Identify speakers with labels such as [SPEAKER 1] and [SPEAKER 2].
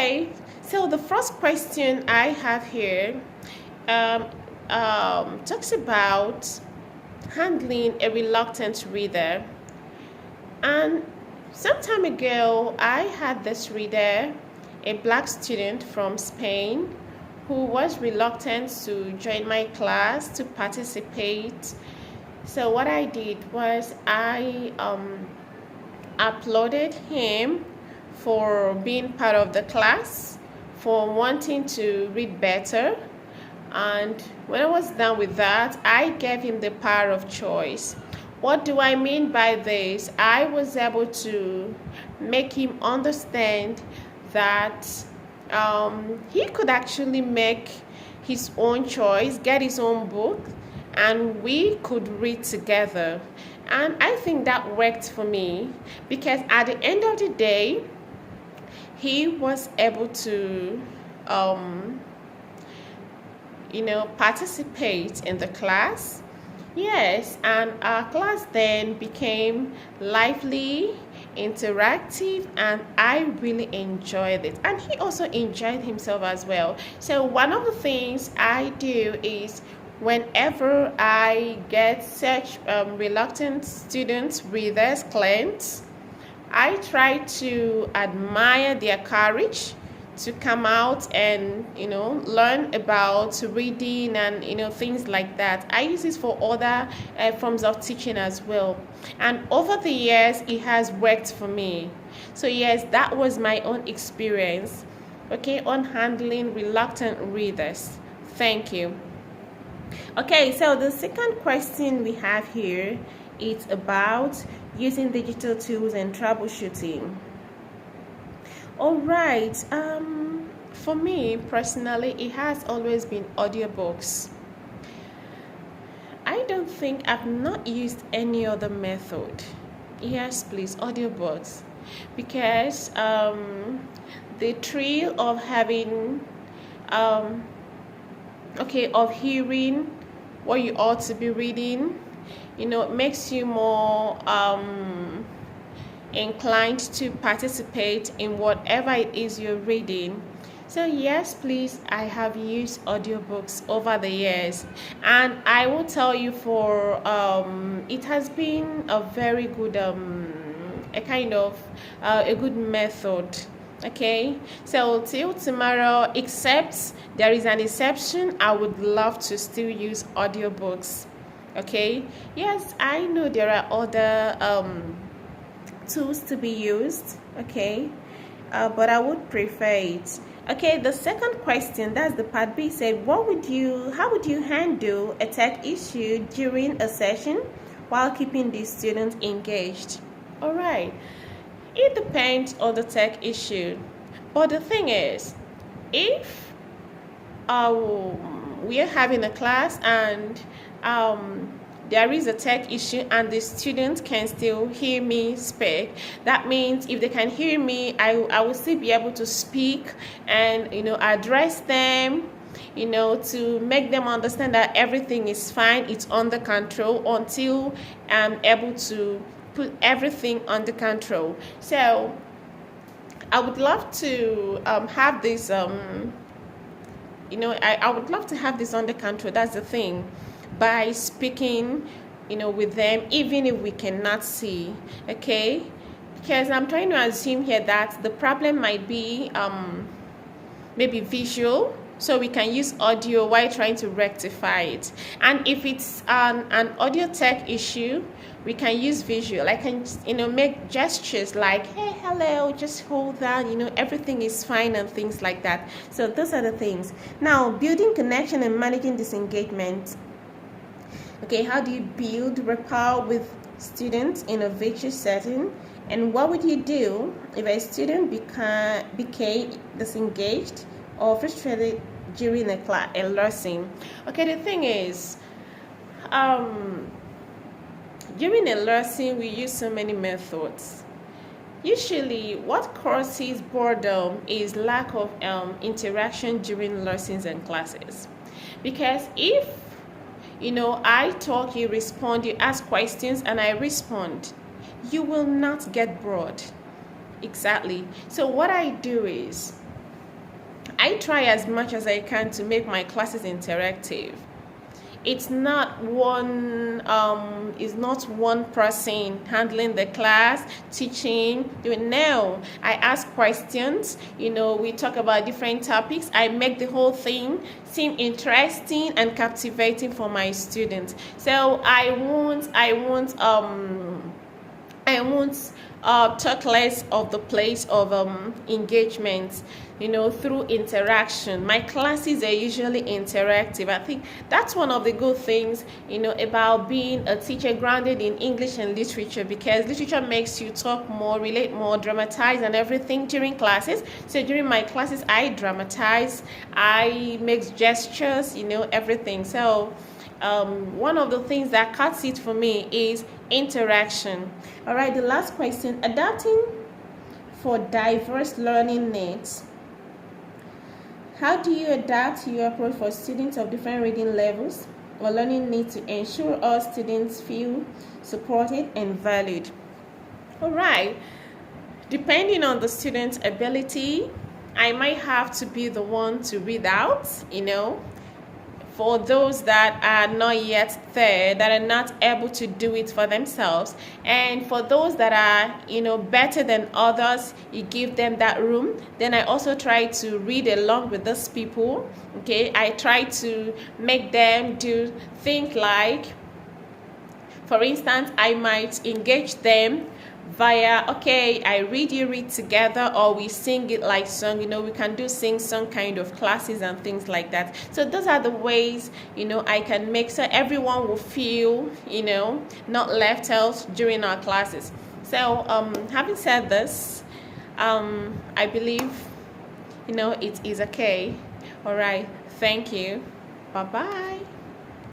[SPEAKER 1] Okay, so the first question I have here um, talks about handling a reluctant reader. And some time ago, I had this reader, a black student from Spain, who was reluctant to join my class to participate. So what I did was I applauded him for being part of the class, for wanting to read better. And when I was done with that, I gave him the power of choice. What do I mean by this? I was able to make him understand that he could actually make his own choice, get his own book, and we could read together. And I think that worked for me because at the end of the day, he was able to participate in the class. Yes, and our class then became lively, interactive, and I really enjoyed it. And he also enjoyed himself as well. So one of the things I do is whenever I get such reluctant students, readers, clients, I try to admire their courage to come out and learn about reading and things like that. I use this for other forms of teaching as well, and over the years it has worked for me. So yes, that was my own experience, okay, on handling reluctant readers. Thank you. Okay, so the second question we have here is about using digital tools and troubleshooting. All right. For me personally, it has always been audiobooks. I don't think I've not used any other method. Yes, please, audiobooks, because the thrill of having, of hearing what you ought to be reading, it makes you more inclined to participate in whatever it is you're reading. So yes, please, I have used audiobooks over the years, and I will tell you for it has been a very good a good method. Okay, so till tomorrow, except there is an exception, I would love to still use audiobooks. Okay, yes, I know there are other tools to be used, okay, but I would prefer it. Okay, the second question, that's the part B, said how would you handle a tech issue during a session while keeping the students engaged? All right, it depends on the tech issue, but the thing is, if we are having a class and there is a tech issue and the students can still hear me speak, that means if they can hear me, I will still be able to speak and address them, to make them understand that everything is fine, it's under control, until I'm able to put everything under control. So I would love to have this I would love to have this under control. That's the thing, by speaking with them, even if we cannot see. Okay, because I'm trying to assume here that the problem might be maybe visual, so we can use audio while trying to rectify it. And if it's an audio tech issue, we can use visual. I can make gestures like, hey, hello, just hold on, everything is fine, and things like that. So those are the things. Now, building connection and managing disengagement. Okay, how do you build rapport with students in a virtual setting? And what would you do if a student became disengaged or frustrated during a lesson? Okay, the thing is, during a lesson, we use so many methods. Usually, what causes boredom is lack of interaction during lessons and classes. Because if I talk, you respond, you ask questions, and I respond, you will not get bored. Exactly. So what I do is, I try as much as I can to make my classes interactive. It's not one person handling the class, teaching, doing. No, I ask questions. We talk about different topics. I make the whole thing seem interesting and captivating for my students. So I won't talk less of the place of engagement, through interaction. My classes are usually interactive. I think that's one of the good things, about being a teacher grounded in English and literature, because literature makes you talk more, relate more, dramatize and everything during classes. So during my classes, I dramatize, I make gestures, everything. So one of the things that cuts it for me is interaction. All right, the last question: adapting for diverse learning needs. How do you adapt your approach for students of different reading levels or learning needs to ensure all students feel supported and valued? All right, depending on the student's ability, I might have to be the one to read out, for those that are not yet there, that are not able to do it for themselves. And for those that are, better than others, you give them that room. Then I also try to read along with those people. Okay, I try to make them do things like, for instance, I might engage them via, okay, I read, you read together, or we sing it like song. We can do sing-song kind of classes and things like that. So those are the ways, I can make so everyone will feel, not left out during our classes. So having said this, I believe, it is okay. All right, thank you. Bye-bye.